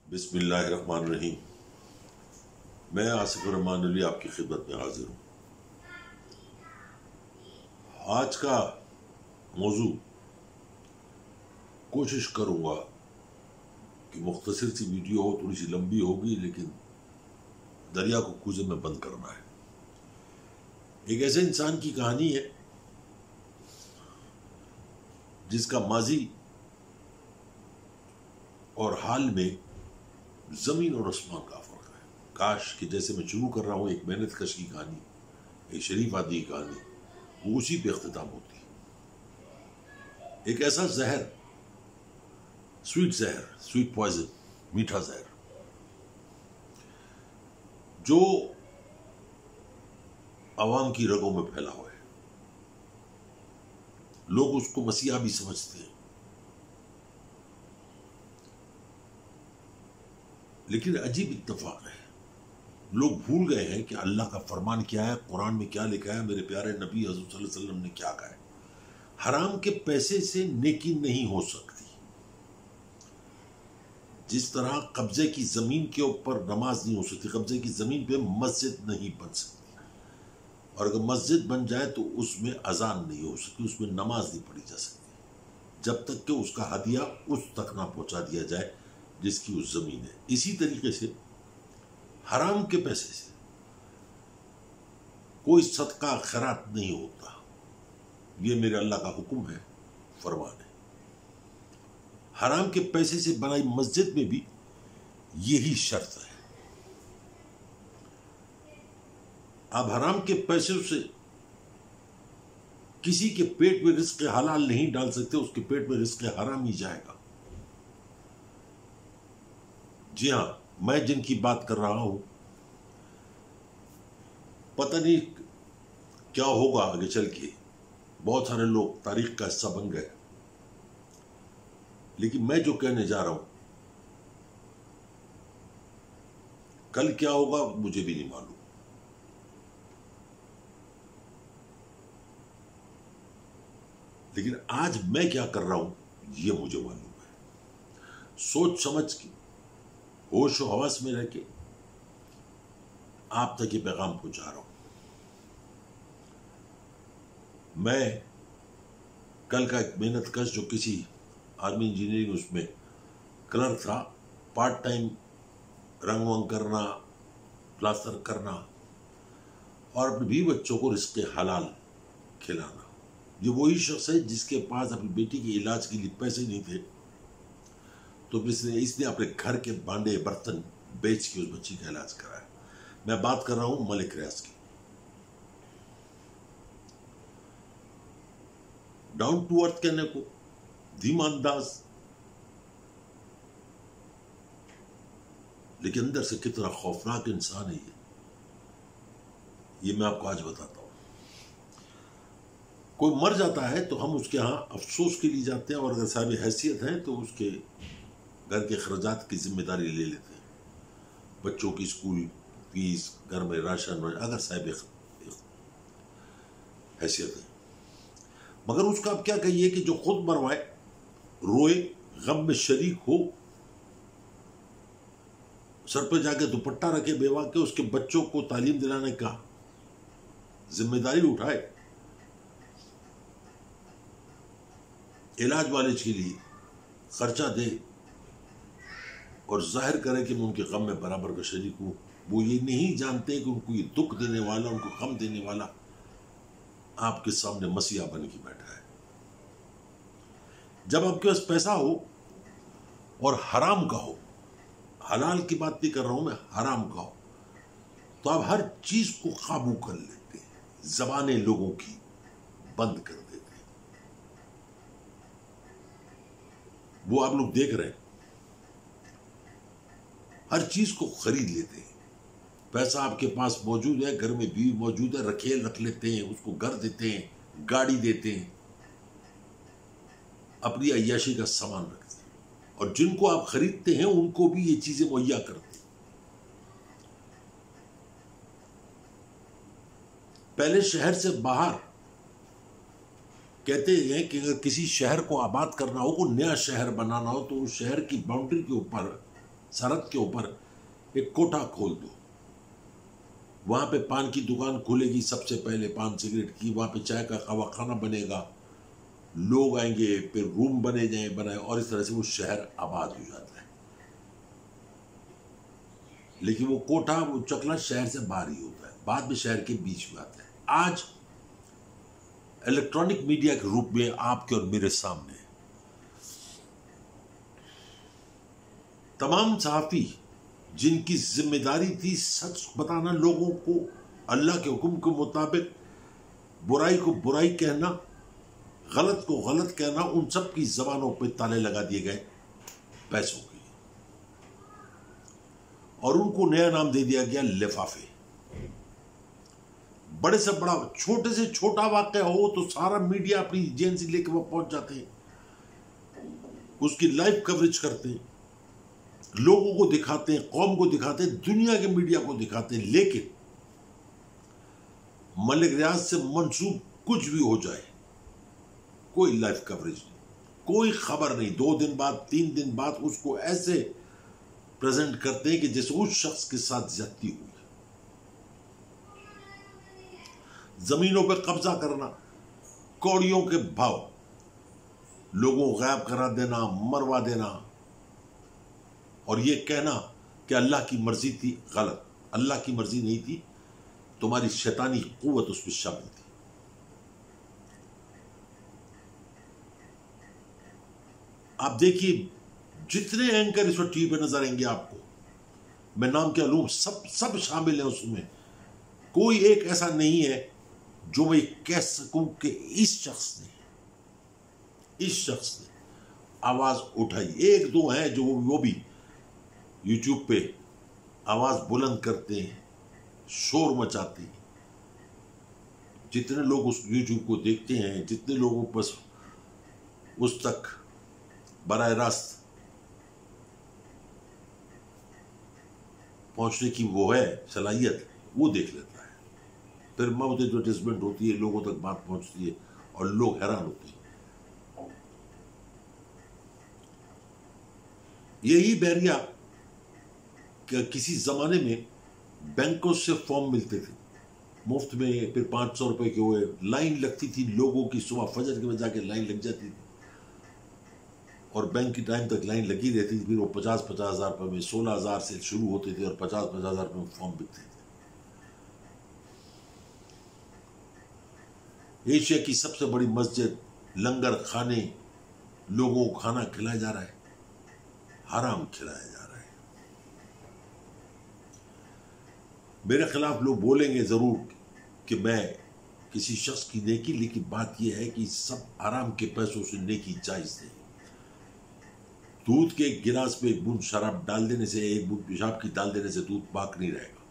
बिस्मिल्लाहिर्रहमानिर्रहीम। मैं आसिफ रहमान अली आपकी खिदमत में हाजिर हूँ। आज का मौजू कोशिश करूँगा कि मुख्तसर सी वीडियो हो, थोड़ी सी लंबी होगी, लेकिन दरिया को कूजे में बंद करना है। एक ऐसे इंसान की कहानी है जिसका माजी और हाल में जमीन और आसमान का फर्क है। काश कि जैसे मैं शुरू कर रहा हूं एक मेहनत कश की कहानी, एक शरीफ आदमी की कहानी, वो उसी पे इख्तिताम होती। एक ऐसा जहर, स्वीट पॉइजन, मीठा जहर, जो आवाम की रगों में फैला हुआ है। लोग उसको मसीहा भी समझते हैं, लेकिन अजीब इत्तेफाक है, लोग भूल गए हैं कि अल्लाह का फरमान क्या है, कुरान में क्या लिखा है, मेरे प्यारे नबी हज़रत सल्लल्लाहु अलैहि वसल्लम ने क्या कहा है। हराम के पैसे से नेकी नहीं हो सकती। जिस तरह कब्जे की जमीन के ऊपर नमाज नहीं हो सकती, कब्जे की जमीन पे मस्जिद नहीं बन सकती, और अगर मस्जिद बन जाए तो उसमें अजान नहीं हो सकती, उसमें नमाज नहीं पढ़ी जा सकती, जब तक कि उसका हदिया उस तक ना पहुंचा दिया जाए जिसकी उस जमीन है। इसी तरीके से हराम के पैसे से कोई सदका खैरात नहीं होता। ये मेरे अल्लाह का हुक्म है, फरमान है। हराम के पैसे से बनाई मस्जिद में भी यही शर्त है। आप हराम के पैसे से किसी के पेट में रिस्क हलाल नहीं डाल सकते, उसके पेट में रिस्क हराम ही जाएगा। जी हां, मैं जिनकी बात कर रहा हूं, पता नहीं क्या होगा आगे चल के, बहुत सारे लोग तारीख का हिस्सा बन गए, लेकिन मैं जो कहने जा रहा हूं, कल क्या होगा मुझे भी नहीं मालूम। लेकिन आज मैं क्या कर रहा हूं यह मुझे मालूम है। सोच समझ के, होश और हवस में रह के आप तक ये पैगाम पहुंचा रहा हूं। मैं कल का एक मेहनत कश जो किसी आर्मी इंजीनियरिंग उसमें क्लर्क था, पार्ट टाइम रंग वंग करना, प्लास्टर करना और अपने भी बच्चों को रिस्क हलाल खिलाना। ये वही शख्स है जिसके पास अपनी बेटी के इलाज के लिए पैसे नहीं थे, तो इसने अपने घर के भांडे बर्तन बेच के उस बच्ची का इलाज कराया। मैं बात कर रहा हूं मलिक रियाज की। डाउन टू अर्थ कहने को, धीमा अंदाज, लेकिन अंदर से कितना खौफनाक इंसान है ये मैं आपको आज बताता हूं। कोई मर जाता है तो हम उसके यहां अफसोस के लिए जाते हैं, और अगर साहब हैसियत है तो उसके घर के खर्चात की जिम्मेदारी ले लेते हैं, बच्चों की स्कूल फीस, घर में राशन, अगर साहब हैसियत है। मगर उसका आप क्या कहिए कि जो खुद मरवाए, रोए, गम में शरीक हो, सर पे जाके दुपट्टा रखे बेवा के, उसके बच्चों को तालीम दिलाने का जिम्मेदारी उठाए, इलाज वालिज के लिए खर्चा दे और जाहिर करे कि मैं उनके गम में बराबर का शरीक हूं। वो ये नहीं जानते कि उनको ये दुख देने वाला, उनको गम देने वाला आपके सामने मसीहा बन के बैठा है। जब आपके पास पैसा हो और हराम का हो, हलाल की बात नहीं कर रहा हूं मैं, हराम का हो, तो आप हर चीज को काबू कर लेते हैं, जबानें लोगों की बंद कर देते हैं। वो आप लोग देख रहे हैं, हर चीज को खरीद लेते हैं। पैसा आपके पास मौजूद है, घर में बीवी मौजूद है, रखेल रख लेते हैं, उसको घर देते हैं, गाड़ी देते हैं, अपनी अय्याशी का सामान रखते हैं, और जिनको आप खरीदते हैं उनको भी ये चीजें मुहैया करते हैं। पहले शहर से बाहर कहते हैं कि अगर किसी शहर को आबाद करना हो, को नया शहर बनाना हो, तो उस शहर की बाउंड्री के ऊपर सरहद के ऊपर एक कोठा खोल दो, वहां पे पान की दुकान खुलेगी, सबसे पहले पान सिगरेट की, वहां पे चाय का खाना बनेगा, लोग आएंगे, फिर रूम बनाए और इस तरह से वो शहर आबाद हो जाता है। लेकिन वो कोठा, वो चकला शहर से बाहर ही होता है, बाद में शहर के बीच में आता है। आज इलेक्ट्रॉनिक मीडिया के रूप में आपके और मेरे सामने तमाम सहाफी जिनकी जिम्मेदारी थी सच बताना, लोगों को अल्लाह के हुक्म के मुताबिक बुराई को बुराई कहना, गलत को गलत कहना, उन सब की जबानों पे ताले लगा दिए गए पैसों के, और उनको नया नाम दे दिया गया लिफाफे। बड़े से बड़ा, छोटे से छोटा वाकया हो तो सारा मीडिया अपनी एजेंसी लेकर वहां पहुंच जाते हैं, उसकी लाइव कवरेज करते हैं, लोगों को दिखाते हैं, कौम को दिखाते हैं, दुनिया के मीडिया को दिखाते हैं। लेकिन मलिक रियाज से मंसूब कुछ भी हो जाए, कोई लाइव कवरेज नहीं, कोई खबर नहीं। 2 दिन बाद, 3 दिन बाद उसको ऐसे प्रेजेंट करते हैं कि जैसे उस शख्स के साथ ज्यादती हुई। जमीनों पर कब्जा करना, कौड़ियों के भाव, लोगों को गायब करा देना, मरवा देना, और ये कहना कि अल्लाह की मर्जी थी। गलत, अल्लाह की मर्जी नहीं थी, तुम्हारी शैतानी कुव्वत उसमें शामिल थी। आप देखिए, जितने एंकर इस वक्त टीवी पे नजर आएंगे आपको, मैं नाम क्या लूं, सब शामिल है उसमें। कोई एक ऐसा नहीं है जो मैं कह सकूं कि इस शख्स ने आवाज उठाई। 1-2 हैं जो वो भी यूट्यूब पे आवाज बुलंद करते हैं, शोर मचाते हैं। जितने लोग उस यूट्यूब को देखते हैं, जितने लोगों पर उस तक बराह रास्त पहुंचने की वो है सलाहियत, वो देख लेता है। फिर बहुत एडवर्टाइजमेंट होती है, लोगों तक बात पहुंचती है और लोग हैरान होते हैं। यही बैरिया किसी जमाने में बैंकों से फॉर्म मिलते थे मुफ्त में, फिर 500 रुपए के हुए, लाइन लगती थी लोगों की, सुबह फजर के में जाके लाइन लग जाती थी और बैंक की टाइम तक लाइन लगी रहती थी। फिर वो 50-50 हजार रुपए में, 16 हजार से शुरू होते थे और 50-50 हजार रुपए में फॉर्म बिकते थे। एशिया की सबसे बड़ी मस्जिद, लंगर खाने, लोगों को खाना खिलाया जा रहा है, हराम खिलाया जा रहा है। मेरे खिलाफ लोग बोलेंगे जरूर कि मैं किसी शख्स की नेकी, लेकिन बात यह है कि सब हराम के पैसों से नेकी जायज नहीं। दूध के एक गिलास में एक बूंद शराब डाल देने से, एक बूंद पेशाब की डाल देने से दूध पाक नहीं रहेगा,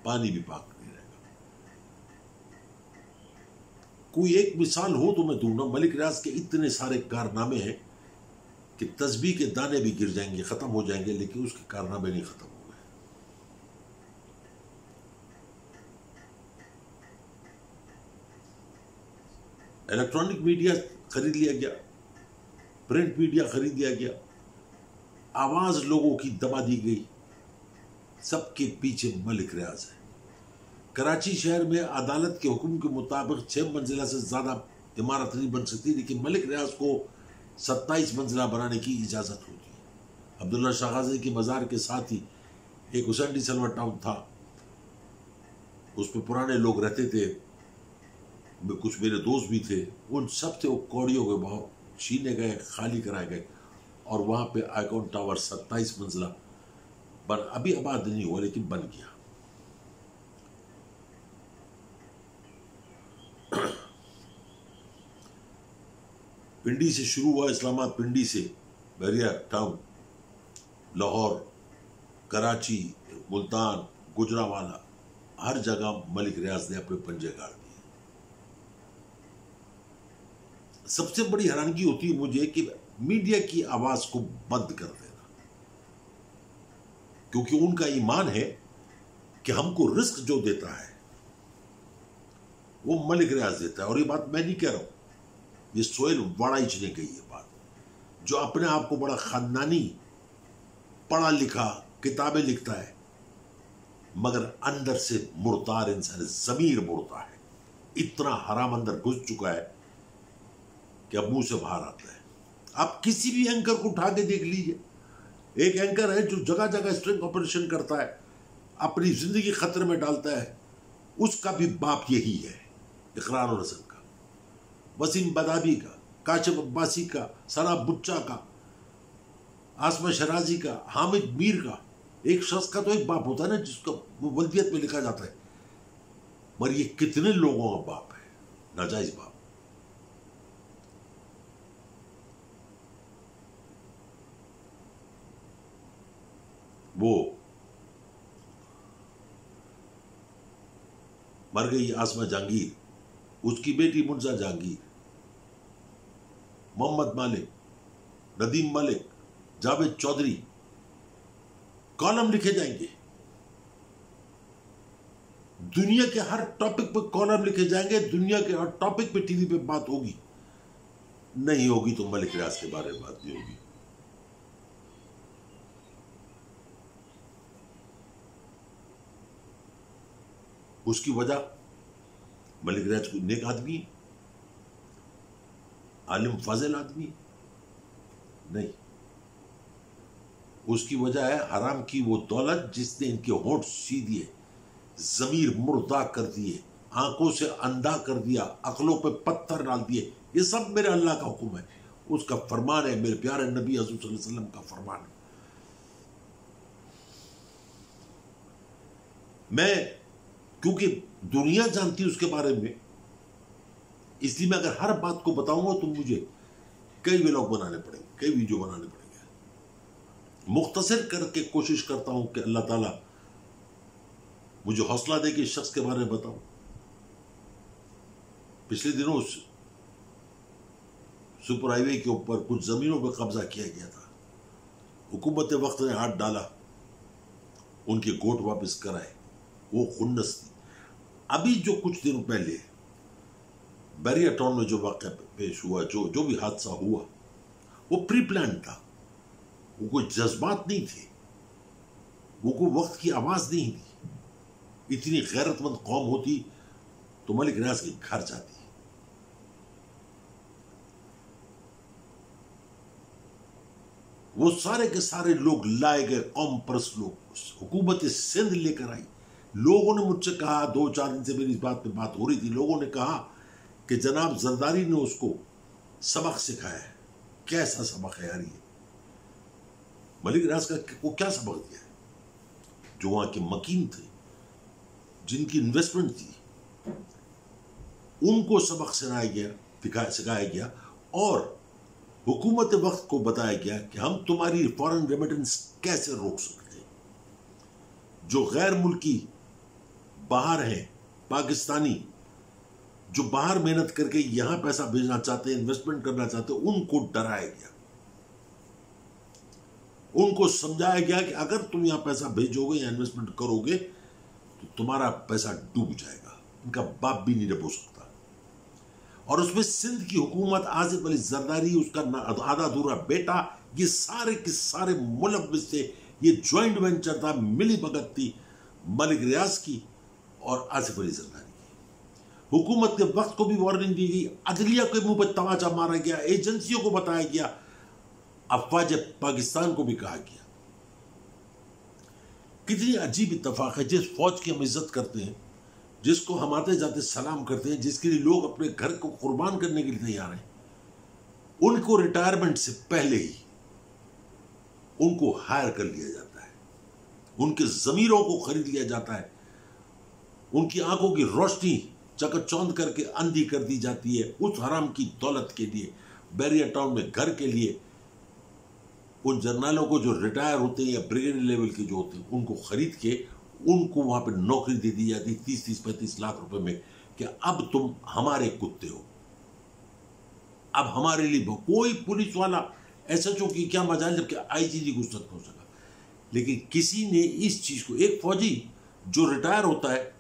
पानी भी पाक नहीं रहेगा। कोई एक मिसाल हो तो मैं दूंगा, मलिक रियाज के इतने सारे कारनामे हैं कि तस्बीह के दाने भी गिर जाएंगे, खत्म हो जाएंगे, लेकिन उसके कारनामे नहीं खत्म हो गए। इलेक्ट्रॉनिक मीडिया खरीद लिया गया, प्रिंट मीडिया खरीद लिया गया, आवाज लोगों की दबा दी गई, सबके पीछे मलिक रियाज है। कराची शहर में अदालत के हुक्म के मुताबिक 6 मंजिला से ज्यादा इमारत नहीं बन सकती, लेकिन मलिक रियाज को 27 मंजिला बनाने की इजाजत होती है। अब्दुल्ला शाह गाजी की मज़ार के साथ ही एक हुसैन सलवा टाउन था, उसमें पुराने लोग रहते थे, कुछ मेरे दोस्त भी थे, उन सब से वो कौड़ियों के भाव छीने गए, खाली कराए गए और वहां पे आइकॉन टावर 27 मंजिला बन, अभी आबाद नहीं हुआ लेकिन बन गया। पिंडी से शुरू हुआ, इस्लामाबाद, पिंडी से बैरिया टाउन, लाहौर, कराची, मुल्तान, गुजरावाला, हर जगह मलिक रियाज ने अपने पंजे गाड़ दिए। सबसे बड़ी हैरानगी होती है मुझे कि मीडिया की आवाज को बंद कर देना, क्योंकि उनका ईमान है कि हमको रिस्क जो देता है वो मलिक रियाज देता है। और ये बात मैं नहीं कह रहा हूं, ये सोहेल वाड़ाइच ने कही है बात, जो अपने आप को बड़ा खानदानी पढ़ा लिखा, किताबें लिखता है, मगर अंदर से मुर्दार इंसान है, जमीर मुर्दा है। इतना हराम अंदर घुस चुका है कि अब मुंह से बाहर आता है। आप किसी भी एंकर को उठा के देख लीजिए, एक एंकर है जो जगह जगह स्ट्रिंग ऑपरेशन करता है, अपनी जिंदगी खतरे में डालता है, उसका भी बाप यही है, इकरार और हसन का, वसीम बदावी का, काशिफ अब्बासी का, सना बुच्चा का, आसमा शराजी का, हामिद मीर का। एक शख्स का तो एक बाप होता है ना जिसका वो वल्दियत में लिखा जाता है, मगर ये कितने लोगों का बाप है, नाजायज बाप। वो मर गई आसमा जहांगीर, उसकी बेटी मुंजा जहांगीर, मोहम्मद मालिक, नदीम मलिक, जावेद चौधरी, कॉलम लिखे जाएंगे, दुनिया के हर टॉपिक पे कॉलम लिखे जाएंगे, दुनिया के हर टॉपिक पे टीवी पे बात होगी। नहीं होगी तो मलिक रियाज के बारे में बात नहीं होगी। उसकी वजह मलिक रियाज कोई नेक आदमी, आलिम फाजिल आदमी नहीं, उसकी वजह है हराम की वो दौलत जिसने इनके होंठ सी दिए, जमीर मुर्दा कर दिए, आंखों से अंधा कर दिया, अकलों पे पत्थर डाल दिए। ये सब मेरे अल्लाह का हुक्म है, उसका फरमान है, मेरे प्यारे नबी हज़रत सल्लल्लाहु अलैहि वसल्लम का फरमान है। मैं क्योंकि दुनिया जानती है उसके बारे में, इसलिए मैं अगर हर बात को बताऊंगा तो मुझे कई व्लॉग बनाने पड़ेंगे, कई वीडियो बनाने पड़ेंगे। मुख्तसर करके कोशिश करता हूं कि अल्लाह ताला मुझे हौसला दे कि इस शख्स के बारे में बताऊं। पिछले दिनों सुपर हाईवे के ऊपर कुछ जमीनों पर कब्जा किया गया था, हुकूमत वक्त ने हाथ डाला, उनके गोट वापस कराए, वो खुन्नस थी। अभी जो कुछ दिनों पहले बैरिया टाउन में जो वाक़या पेश हुआ, जो भी हादसा हुआ, वो प्री प्लान था, वो कोई जज्बात नहीं थे, वो कोई वक्त की आवाज नहीं थी। इतनी गैरतमंद कौम होती तो मलिक रियाज के घर जाती। वो सारे के सारे लोग लाए गए, कौम परस्त लोग, हुकूमत सिंध लेकर आई। लोगों ने मुझसे कहा, 2-4 दिन से मेरी इस बात पे बात हो रही थी, लोगों ने कहा कि जनाब जरदारी ने उसको सबक सिखाया है। कैसा सबक है यार ये? मलिक रियाज का को क्या सबक दिया है? जो वहां के मकीन थे, जिनकी इन्वेस्टमेंट थी, उनको सबक सिखाया गया और हुकूमत वक्त को बताया गया कि हम तुम्हारी फॉरेन रेमिटेंस कैसे रोक सकते हैं। जो गैर मुल्की बाहर हैं, पाकिस्तानी जो बाहर मेहनत करके यहां पैसा भेजना चाहते हैं, इन्वेस्टमेंट करना चाहते हैं, उनको डराया गया, उनको समझाया गया कि अगर तुम यहां पैसा भेजोगे या इन्वेस्टमेंट करोगे तो तुम्हारा पैसा डूब जाएगा, इनका बाप भी नहीं डुबो सकता। और उसमें सिंध की हुकूमत, आसिफ अली जरदारी, उसका आधा अधूरा बेटा, ये सारे के सारे मुलव्विस थे। ये ज्वाइंट वेंचर था, मिली भगत थी मलिक रियाज की और आसिफ अली जरदारी की। हुकूमत के वक्त को भी वार्निंग दी गई, अदलिया के मुंह पर तमाचा मारा गया, एजेंसियों को बताया गया, अफवाज पाकिस्तान को भी कहा गया। कितनी अजीब इत्तेफाक है, जिस फौज की हम इज्जत करते हैं, जिसको हम आते जाते सलाम करते हैं, जिसके लिए लोग अपने घर को कुर्बान करने के लिए तैयार हैं, उनको रिटायरमेंट से पहले ही उनको हायर कर लिया जाता है, उनके जमीरों को खरीद लिया जाता है, उनकी आंखों की रोशनी चकाचौंध करके अंधी कर दी जाती है उस हराम की दौलत के लिए। बैरिया टाउन में घर के लिए उन जर्नलों को जो रिटायर होते हैं या ब्रिगेडियर लेवल के जो होते हैं, उनको खरीद के उनको वहां पे नौकरी दे दी जाती 30-35 लाख रुपए में कि अब तुम हमारे कुत्ते हो, अब हमारे लिए कोई पुलिस वाला एसएचओ की क्या मजाल, जबकि आईजीजी घुस तक हो सका। लेकिन किसी ने इस चीज को, एक फौजी जो रिटायर होता है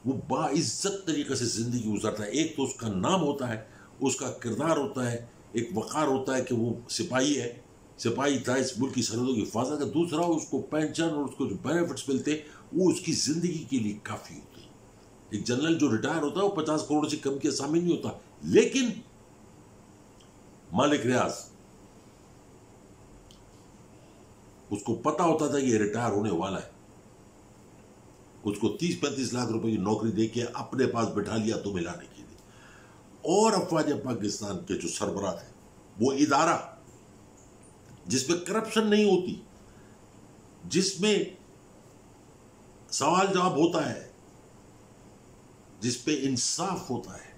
वो बाइज्जत तरीके से जिंदगी गुजारता है। एक तो उसका नाम होता है, उसका किरदार होता है, एक वकार होता है कि वो सिपाही है, सिपाही था इस मुल्क की सरहदों की हिफाजत का, दूसरा उसको पेंशन और उसको जो बेनिफिट्स मिलते वो उसकी जिंदगी के लिए काफी होते। एक जनरल जो रिटायर होता है वो 50 करोड़ से कम के असामी नहीं होता। लेकिन मालिक रियाज, उसको पता होता था कि ये रिटायर होने वाला है, उसको 30-35 लाख रुपए की नौकरी देके अपने पास बिठा लिया तुम्हें लाने के लिए। और अफवाज पाकिस्तान के जो सरबराह थे, वो इदारा जिसमें करप्शन नहीं होती, जिसमें सवाल जवाब होता है, जिसपे इंसाफ होता है,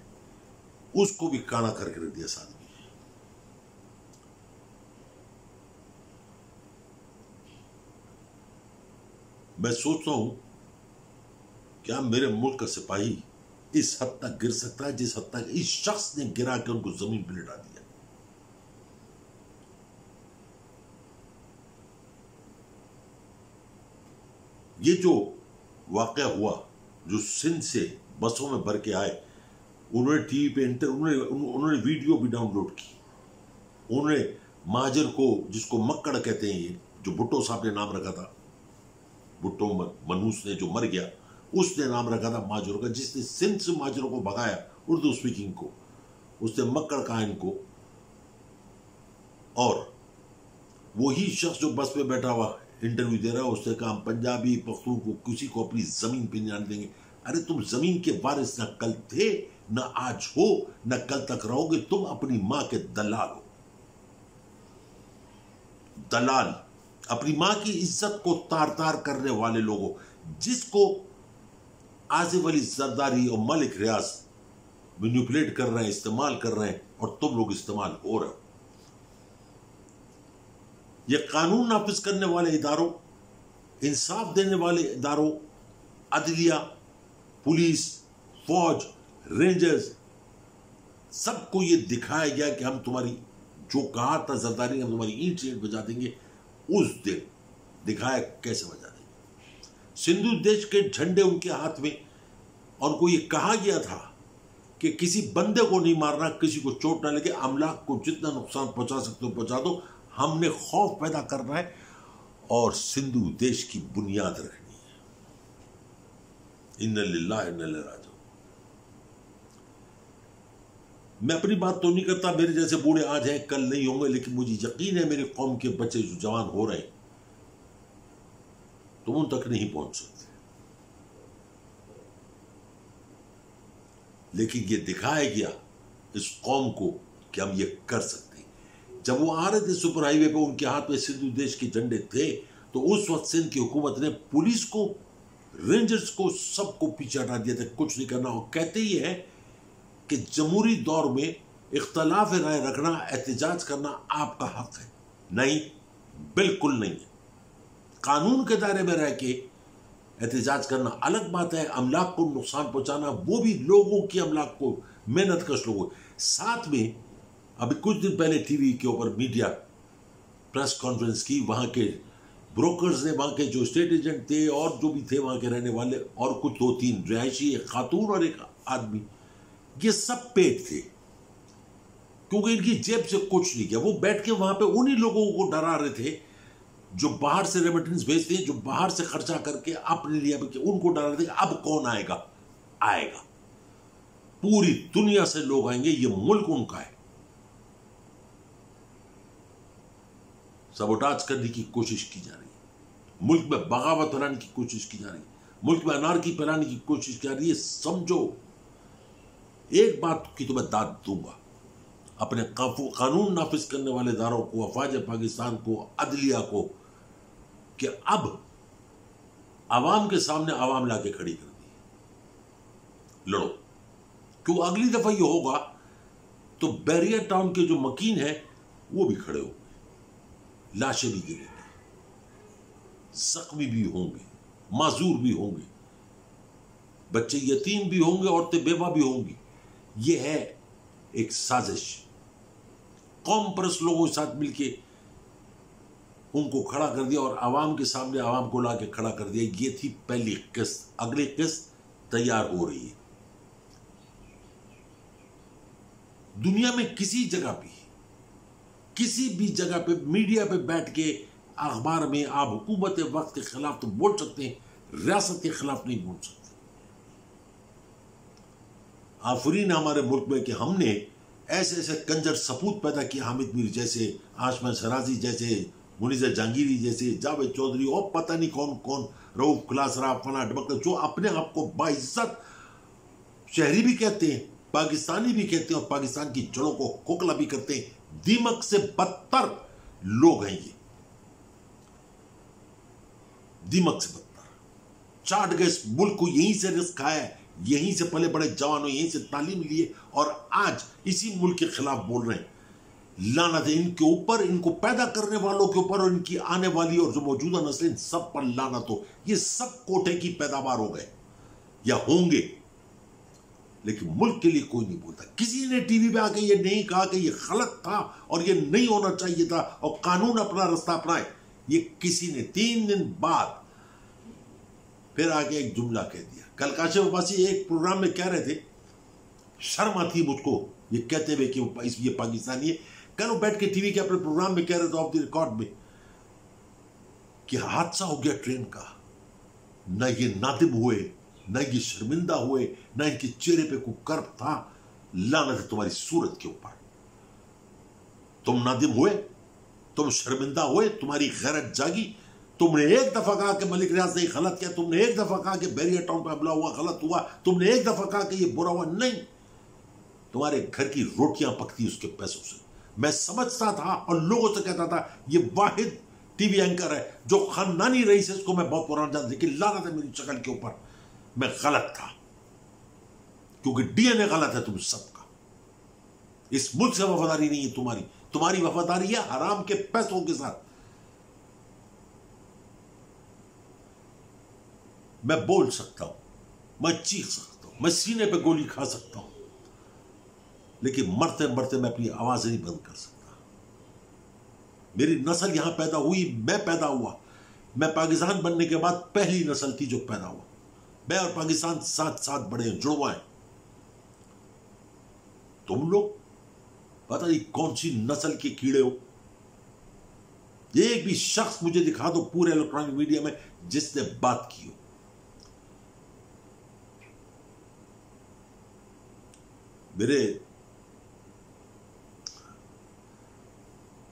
उसको भी काना करके रख दिया साथ में। मैं सोचता हूं क्या मेरे मुल्क का सिपाही इस हद तक गिर सकता है जिस हद तक इस शख्स ने गिरा के उनको जमीन पर लिटा दिया। ये जो वाकया हुआ, जो सिंध से बसों में भर के आए, उन्होंने टीवी पे उन्होंने वीडियो भी डाउनलोड की। उन्होंने महाजर को, जिसको मक्कड़ कहते हैं, ये जो भुट्टो साहब ने नाम रखा था, भुट्टो मनहूस ने जो मर गया, उसने नाम रखा था महाजरों का, जिसने सिंध से महाजरों को भगाया, उर्दू स्पीकिंग को, उसने मक्कड़ कहा इनको। और वही शख्स जो बस में बैठा हुआ इंटरव्यू दे रहा है, उसने कहा पंजाबी पख्तून को किसी को अपनी जमीन पे नहीं आने देंगे। अरे तुम जमीन के वारिस ना कल थे, ना आज हो, ना कल तक रहोगे। तुम अपनी मां के दलाल हो, दलाल, अपनी मां की इज्जत को तार तार करने वाले लोगों, जिसको आसिफ अली जरदारी और मलिक रियाज मैनिपुलेट कर रहे हैं, इस्तेमाल कर रहे हैं, और तुम लोग इस्तेमाल हो रहे हो। ये कानून नाफिज करने वाले इदारों, इंसाफ देने वाले इदारों, अदलिया, पुलिस, फौज, रेंजर्स, सबको ये दिखाया गया कि हम तुम्हारी, जो कहा था जरदारी ने, हम तुम्हारी ईंट ईंट बजा देंगे। उस दिन दिखाया कैसे बजा देंगे। सिंधु देश के झंडे उनके हाथ में, और उनको ये कहा गया था कि किसी बंदे को नहीं मारना, किसी को चोट ना लगे, अमलाक को जितना नुकसान पहुंचा सकते हो पहुंचा दो। हमने खौफ पैदा करना है और सिंधु देश की बुनियाद रखनी है। इन्ना लिल्लाहि व इन्ना इलैहि राजिऊन। मैं अपनी बात तो नहीं करता, मेरे जैसे बूढ़े आज हैं कल नहीं होंगे, लेकिन मुझे यकीन है मेरे कौम के बच्चे जो जवान हो रहे हैं, तुम उन तक नहीं पहुंच सकते। लेकिन ये दिखाया गया इस कौम को कि हम ये कर सकते हैं। जब वो आ रहे थे सुपर हाईवे पे, उनके हाथ में सिंधु देश के झंडे थे, तो उस वक्त सिंध की हुकूमत ने पुलिस को, रेंजर्स को, सबको पीछे हटा दिया था, कुछ नहीं करना। और कहते ही है कि जमहूरी दौर में इख्तलाफ राय रखना, एहतजाज करना आपका हक है। नहीं, बिल्कुल नहीं है। कानून के दायरे में रह के एहतजाज करना अलग बात है, अमलाक को नुकसान पहुंचाना, वो भी लोगों की अमलाक को, मेहनत कश लोगों। साथ में अभी कुछ दिन पहले टीवी के ऊपर मीडिया प्रेस कॉन्फ्रेंस की, वहां के ब्रोकर्स ने, वहां के जो स्टेट एजेंट थे और जो भी थे वहां के रहने वाले, और कुछ 2-3 रिहायशी, एक खातून और एक आदमी, ये सब पेड थे, क्योंकि इनकी जेब से कुछ नहीं किया। वो बैठ के वहां पे उन्हीं लोगों को डरा रहे थे जो बाहर से रेमिटेंस भेजते हैं, जो बाहर से खर्चा करके अपने लिए, उनको डरा रहे थे अब कौन आएगा। आएगा, पूरी दुनिया से लोग आएंगे, ये मुल्क उनका है। सबोटाज करने की कोशिश की जा रही है, मुल्क में बगावत फैलाने की कोशिश की जा रही है, मुल्क में अनारकी फैलाने की कोशिश की जा रही है। समझो, एक बात की तो मैं दाद दूंगा अपने कानून नाफिज करने वाले इदारों को, अफवाज पाकिस्तान को, अदलिया को, कि अब आवाम के सामने आवाम लाके खड़ी कर दी, लड़ो। क्यों अगली दफा ये होगा तो बैरियर टाउन के जो मकीन है वो भी खड़े होंगे, लाशें भी गिरेंगी, जख्मी भी होंगे, माजूर भी होंगे, बच्चे यतीम भी होंगे, औरतें बेवा भी होंगी। ये है एक साजिश, कौम परस्त लोगों के साथ मिलके उनको खड़ा कर दिया और आवाम के सामने आवाम को लाके खड़ा कर दिया। ये थी पहली किस्त, अगली किस्त तैयार हो रही है। दुनिया में किसी जगह भी किसी भी जगह पे मीडिया पे बैठ के अखबार में आप हुकूमत वक्त के खिलाफ तो बोल सकते हैं, रियासत के खिलाफ नहीं बोल सकते। आफरीन हमारे मुल्क में कि हमने ऐसे ऐसे कंजर सपूत पैदा किए, हामिद मीर जैसे, आशमा शराजी जैसे, मुनीजा जहांगीरी जैसे, जावेद चौधरी और पता नहीं कौन कौन, रऊफ खलासरा, फना डबक, जो अपने आप को बाइज्जत शहरी भी कहते हैं, पाकिस्तानी भी कहते हैं और पाकिस्तान की जड़ों को खोखला भी करते हैं। दीमक से बदतर लोग हैं ये, दीमक से बदतर। चाट गए इस मुल्क को, यहीं से रिस्क खाया है, यहीं से पले बड़े जवानों, यहीं से तालीम लिए और आज इसी मुल्क के खिलाफ बोल रहे हैं। लानत है इनके ऊपर, इनको पैदा करने वालों के ऊपर और इनकी आने वाली और जो मौजूदा नस्लें, सब पर लानत हो। ये सब कोटे की पैदावार हो गए या होंगे, लेकिन मुल्क के लिए कोई नहीं बोलता। किसी ने टीवी पे आके ये नहीं कहा कि ये गलत था और ये नहीं होना चाहिए था और कानून अपना रास्ता अपनाए। ये किसी ने 3 दिन बाद फिर आगे एक जुमला कह दिया। कल काशिफ अब्बासी एक प्रोग्राम में कह रहे थे, शर्म आती है मुझको ये कहते हुए कि ये पाकिस्तानी है। कल वो बैठ के टीवी के अपने प्रोग्राम में कह रहे थे ऑफ द रिकॉर्ड में कि हादसा हो गया ट्रेन का, न ये नादिम हुए, न ये शर्मिंदा हुए, न इनके चेहरे पे कोई कर्ब था। लानत है तुम्हारी सूरत के ऊपर। तुम नादिम हुए, तुम शर्मिंदा हुए, तुम्हारी गैरत जागी। तुमने एक दफा कहा कि मलिक रियाज ने गलत किया, तुमने एक दफा कहा कि बैरिया टाउन पे हमला हुआ गलत हुआ, तुमने एक दफा कहा कि ये बुरा हुआ। नहीं, तुम्हारे घर की रोटियां पकती उसके पैसों से। मैं समझता था और लोगों से कहता था ये वाहिद टीवी एंकर है जो खानदानी रईस है, इसको मैं बहुत पुराना जानता, लेकिन लानत है मेरी शक्ल के ऊपर, मैं गलत था क्योंकि डीएनए गलत है तुम सबका। इस मुल्क से वफादारी नहीं है तुम्हारी, तुम्हारी वफादारी है हराम के पैसों के साथ। मैं बोल सकता हूं, मैं चीख सकता हूं, मैं सीने पे गोली खा सकता हूं, लेकिन मरते मरते मैं अपनी आवाज नहीं बंद कर सकता। मेरी नस्ल यहां पैदा हुई, मैं पैदा हुआ, मैं पाकिस्तान बनने के बाद पहली नस्ल थी जो पैदा हुआ। मैं और पाकिस्तान साथ साथ बड़े हैं, जुड़वा हैं। तुम लोग पता नहीं कौन सी नस्ल के कीड़े हो। एक भी शख्स मुझे दिखा दो पूरे इलेक्ट्रॉनिक मीडिया में जिसने बात की हो। मेरे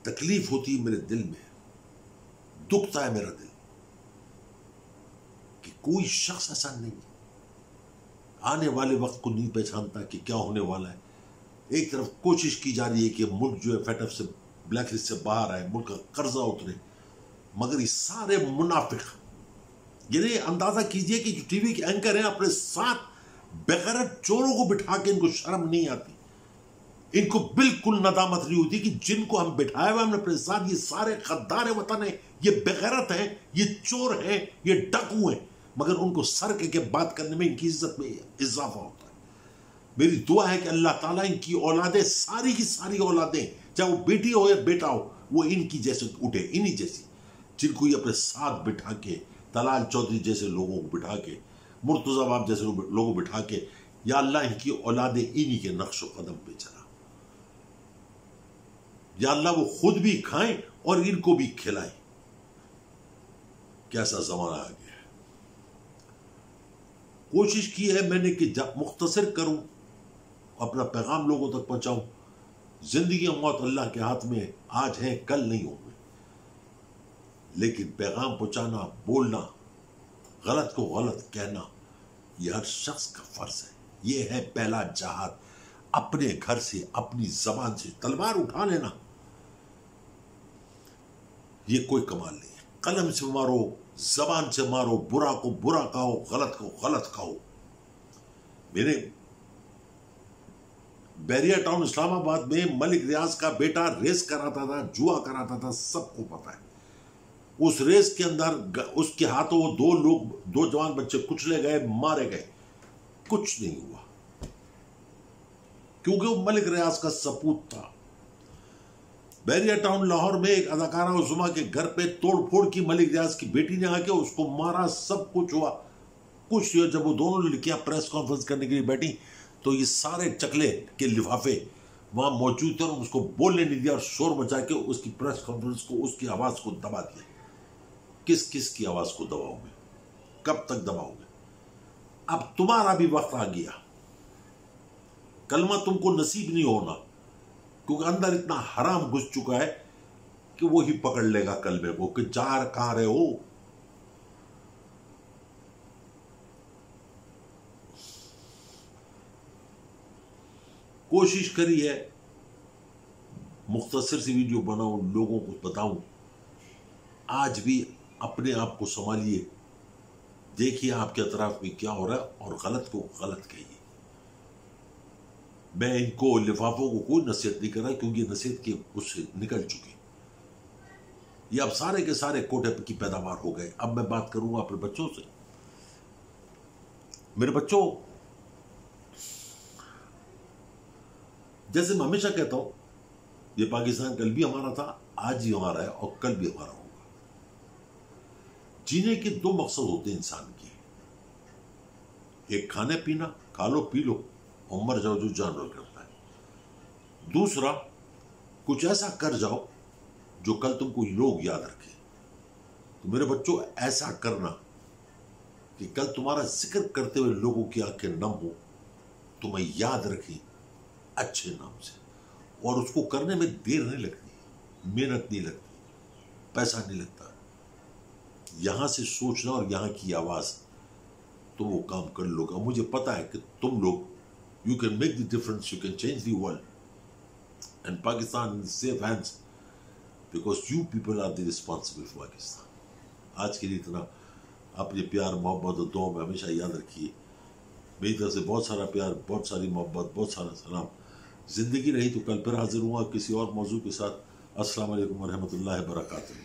तकलीफ होती है, मेरे दिल में दुखता है मेरा दिल कि कोई शख्स ऐसा नहीं है, आने वाले वक्त को नहीं पहचानता कि क्या होने वाला है। एक तरफ कोशिश की जा रही है कि मुल्क जो है फेटअप से, ब्लैक लिस्ट से बाहर आए, मुल्क का कर्जा उतरे, मगर ये सारे मुनाफिक, ये अंदाजा कीजिए कि जो टीवी के एंकर हैं अपने साथ बेगैरत चोरों को बिठा के, इनको शर्म नहीं आती, इनको बिल्कुल नदामत नहीं होती कि जिनको हम बिठाए हुए हमने अपने साथ, ये सारे गद्दार वतन है, ये बेगैरत हैं, ये चोर हैं, ये डाकू हैं, मगर उनको सर के बात करने में इनकी इज्जत में इजाफा होता है। मेरी दुआ है कि अल्लाह ताला इनकी औलादें, सारी की सारी औलादें, चाहे वो बेटी हो या बेटा हो, वो इनकी जैसे उठे, इन्हीं जैसी, जिनको ये अपने साथ बिठा के, तलाल चौधरी जैसे लोगों को बिठा के, मुर्तजा बाब जैसे लोगों को बिठा के, या अल्लाह इनकी औलादें इन्हीं के नक्शो कदम पे चला, या अल्लाह वो खुद भी खाएं और इनको भी खिलाएं। कैसा जमाना आ गया है। कोशिश की है मैंने कि मुख्तसर करूं, अपना पैगाम लोगों तक पहुंचाऊं। जिंदगी और मौत अल्लाह के हाथ में, आज है कल नहीं होंगे, लेकिन पैगाम पहुंचाना, बोलना, गलत को गलत कहना, यह हर शख्स का फर्ज है। यह है पहला जहाद। अपने घर से, अपनी जबान से तलवार उठा लेना ये कोई कमाल नहीं है। कलम से मारो, जबान से मारो, बुरा को बुरा कहो, गलत को गलत कहो। मेरे बैरिया टाउन इस्लामाबाद में मलिक रियाज का बेटा रेस कराता था, जुआ कराता था, सबको पता है। उस रेस के अंदर उसके हाथों वो 2 लोग, 2 जवान बच्चे कुचले गए, मारे गए, कुछ नहीं हुआ क्योंकि वो मलिक रियाज का सपूत था। बैरिया टाउन लाहौर में एक अदाकारा उज़मा के घर पे तोड़फोड़ की मलिक रियाज की बेटी ने आके उसको मारा, सब कुछ हुआ। कुछ जब वो दोनों लड़कियां प्रेस कॉन्फ्रेंस करने के लिए बैठी तो ये सारे चकले के लिफाफे वहां मौजूद थे और उसको बोलने नहीं दिया और शोर मचा के उसकी प्रेस कॉन्फ्रेंस को, उसकी आवाज को दबा दिया। किस किस की आवाज को दबाओगे? कब तक दबाओगे? अब तुम्हारा भी वक्त आ गया। कलमा तुमको नसीब नहीं होना, क्योंकि अंदर इतना हराम घुस चुका है कि वो ही पकड़ लेगा कलमे को कि जा कहां रहे हो। कोशिश करी है मुख्तसर सी वीडियो बनाऊं, लोगों को बताऊं। आज भी अपने आप को संभालिए, देखिए आपके अतराफ में क्या हो रहा है और गलत को गलत कहिए। मैं इनको लिफाफों को कोई नसीहत नहीं कर रहा, क्योंकि नसीहत के उससे निकल चुके। ये अब सारे के सारे कोटे की पैदावार हो गए। अब मैं बात करूंगा अपने बच्चों से। मेरे बच्चों, जैसे मैं हमेशा कहता हूं, ये पाकिस्तान कल भी हमारा था, आज ही हमारा है और कल भी हमारा होगा। जीने के दो मकसद होते हैं इंसान के, एक खाने पीना, खा लो पी लो और मर जाओ जो जानवर करता है। दूसरा, कुछ ऐसा कर जाओ जो कल तुमको लोग याद रखें। तो मेरे बच्चों, ऐसा करना कि कल तुम्हारा जिक्र करते हुए लोगों की आंखें नम हो, तुम्हें याद रखें अच्छे नाम से, और उसको करने में देर नहीं लगती, मेहनत नहीं लगती, पैसा नहीं लगता। यहां से सोचना और यहां की आवाज, तो वो काम कर लोगे। और मुझे पता है कि तुम लोग, you can make the difference, you can change the world and Pakistan in safe hands, because you people are the responsible for Pakistan. आज के लिए इतना। अपने प्यार मोहब्बत और दुआ में हमेशा याद रखिए। मेरी तरफ से बहुत सारा प्यार, बहुत सारी मोहब्बत, बहुत सारा सलाम। जिंदगी रही तो कल फिर हाजिर हुआ किसी और मौजू के साथ। अस्सलाम वालेकुम व रहमतुल्लाहि व बरकातुहू।